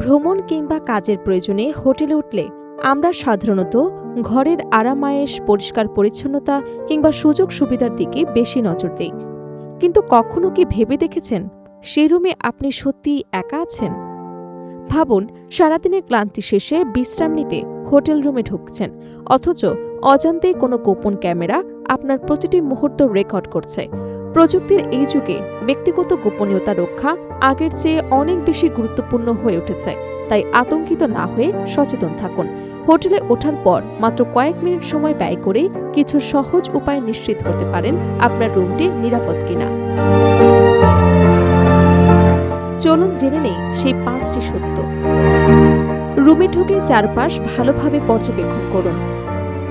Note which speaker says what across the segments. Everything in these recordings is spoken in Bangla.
Speaker 1: ভ্রমণ কিংবা কাজের প্রয়োজনে হোটেলে উঠলে আমরা সাধারণত ঘরের আরামায়েশ, পরিষ্কার পরিচ্ছন্নতা কিংবা সুযোগ সুবিধার দিকে বেশি নজর দিই। কিন্তু কখনো কি ভেবে দেখেছেন সেই রুমে আপনি সত্যিই একা আছেন? ভাবুন, সারাদিনের ক্লান্তি শেষে বিশ্রাম নিতে হোটেল রুমে ঢুকছেন, অথচ অজান্তেই কোনো গোপন ক্যামেরা আপনার প্রতিটি মুহূর্ত রেকর্ড করছে। প্রযুক্তির এই যুগে ব্যক্তিগত গোপনীয়তা রক্ষা আগের চেয়ে অনেক বেশি গুরুত্বপূর্ণ হয়ে উঠেছে। তাই আতঙ্কিত না হয়ে সচেতন থাকুন। হোটেলে ওঠার পর মাত্র কয়েক মিনিট সময় ব্যয় করে কিছু সহজ উপায় নিশ্চিত করতে পারেন আপনার রুমটি নিরাপদ কিনা। চলুন জেনে নেই সেই 5টি সত্য। রুমে ঢুকে চারপাশ ভালোভাবে পর্যবেক্ষণ করুন।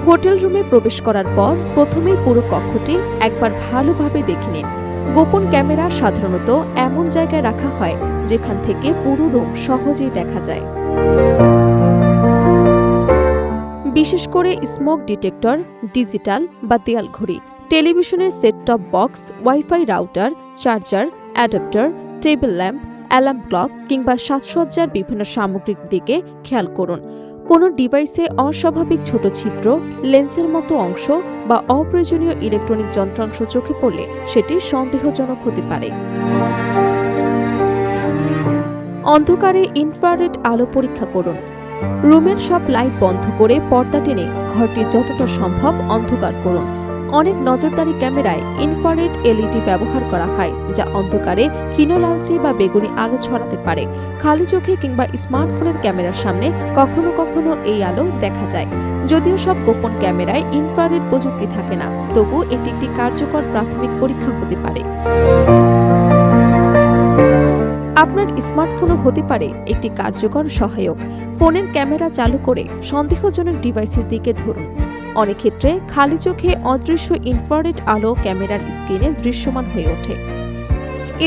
Speaker 1: হোটেল রুমে প্রবেশ করার পর প্রথমেই পুরো কক্ষটি একবার ভালোভাবে দেখে নিন। গোপন ক্যামেরা সাধারণত এমন জায়গায় রাখা হয় যেখান থেকে পুরো রুম সহজেই দেখা যায়। বিশেষ করে স্মোক ডিটেক্টর, ডিজিটাল বা দেয়াল ঘড়ি, টেলিভিশনের set top box, wifi router, charger, adapter, table lamp, alarm clock কিংবা সাজসজ্জার বিভিন্ন সামগ্রীর দিকে খেয়াল করুন। কোনো ডিভাইসে অস্বাভাবিক ছোট ছিদ্র, লেন্সের মতো অংশ বা অপ্রয়োজনীয় ইলেকট্রনিক যন্ত্রাংশ চোখে পড়লে সেটি সন্দেহজনক হতে পারে। অন্ধকারে ইনফ্রারেড আলো পরীক্ষা করুন। রুমের সব লাইট বন্ধ করে পর্দা টেনে ঘরটি যতটা সম্ভব অন্ধকার করুন। অনেক নজরদারি ক্যামেরায় ইনফ্রারেড এলইডি ব্যবহার করা হয়, যা অন্ধকারে ক্ষীণ লালচে বা বেগুনি আলো ছড়াতে পারে। খালি চোখে কিংবা স্মার্টফোনের ক্যামেরার সামনে কখনো কখনো এই আলো দেখা যায়। যদিও সব গোপন ক্যামেরায় ইনফ্রারেড প্রযুক্তি থাকে না, তবু এটি একটি কার্যকর প্রাথমিক পরীক্ষা হতে পারে। আপনার স্মার্টফোনও হতে পারে একটি কার্যকর সহায়ক। ফোনের ক্যামেরা চালু করে সন্দেহজনক ডিভাইসের দিকে ধরুন। অনেক ক্ষেত্রে খালি চোখে অদৃশ্য ইনফ্রারেড আলো ক্যামেরার স্ক্রিনে দৃশ্যমান হয়ে ওঠে।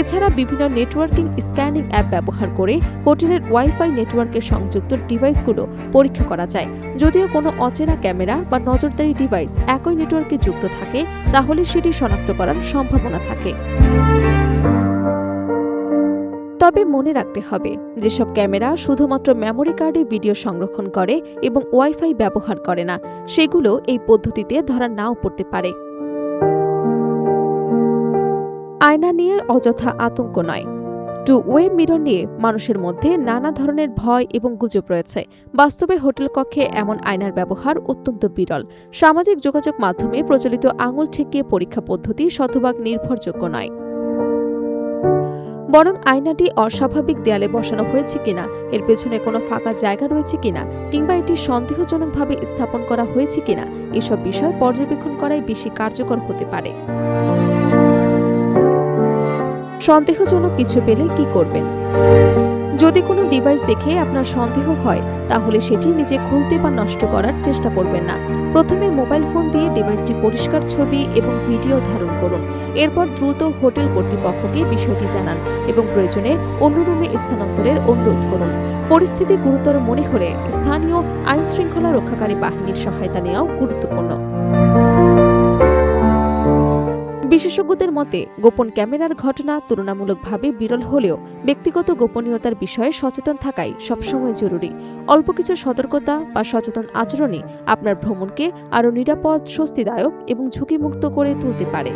Speaker 1: এছাড়া বিভিন্ন নেটওয়ার্কিং স্ক্যানিং অ্যাপ ব্যবহার করে হোটেলের ওয়াইফাই নেটওয়ার্কে সংযুক্ত ডিভাইসগুলো পরীক্ষা করা যায়। যদিও কোনো অচেনা ক্যামেরা বা নজরদারি ডিভাইস একই নেটওয়ার্কে যুক্ত থাকে, তাহলে সেটি শনাক্ত করার সম্ভাবনা থাকে। তবে মনে রাখতে হবে, যেসব ক্যামেরা শুধুমাত্র মেমোরি কার্ডে ভিডিও সংরক্ষণ করে এবং ওয়াইফাই ব্যবহার করে না, সেগুলো এই পদ্ধতিতে ধরা নাও পড়তে পারে। আয়না নিয়ে অযথা আতঙ্ক নয়। টু ওয়ে মিরর নিয়ে মানুষের মধ্যে নানা ধরনের ভয় এবং গুজব রয়েছে। বাস্তবে হোটেল কক্ষে এমন আয়নার ব্যবহার অত্যন্ত বিরল। সামাজিক যোগাযোগ মাধ্যমে প্রচলিত আঙুল ঠেকিয়ে পরীক্ষা পদ্ধতি শতভাগ নির্ভরযোগ্য নয়। বরং আয়নাটি অস্বাভাবিক দেয়ালে বসানো হয়েছে কিনা, এর পেছনে কোনো ফাঁকা জায়গা রয়েছে কিনা, কিংবা এটি সন্দেহজনকভাবে স্থাপন করা হয়েছে কিনা, এসব বিষয় পর্যবেক্ষণ করাই বেশি কার্যকর হতে পারে। সন্দেহজনক কিছু পেলে কি করবেন? যদি কোনো ডিভাইস দেখে আপনার সন্দেহ হয়, তাহলে সেটি নিজে খুলতে বা নষ্ট করার চেষ্টা করবেন না। প্রথমে মোবাইল ফোন দিয়ে ডিভাইসটি পরিষ্কার ছবি এবং ভিডিও ধারণ করুন। এরপর দ্রুত হোটেল কর্তৃপক্ষকে বিষয়টি জানান এবং প্রয়োজনে অন্য রুমে স্থানান্তরের অনুরোধ করুন। পরিস্থিতি গুরুতর মনে হলে স্থানীয় আইনশৃঙ্খলা রক্ষাকারী বাহিনীর সহায়তা নেওয়াও গুরুত্বপূর্ণ। বিশেষজ্ঞদের মতে, গোপন ক্যামেরার ঘটনা তুলনামূলকভাবে বিরল হলেও ব্যক্তিগত গোপনীয়তার বিষয়ে সচেতন থাকাই সবসময় জরুরি। অল্প কিছু সতর্কতা বা সচেতন আচরণই আপনার ভ্রমণকে আরও নিরাপদ, স্বস্তিদায়ক এবং ঝুঁকিমুক্ত করে তুলতে পারে।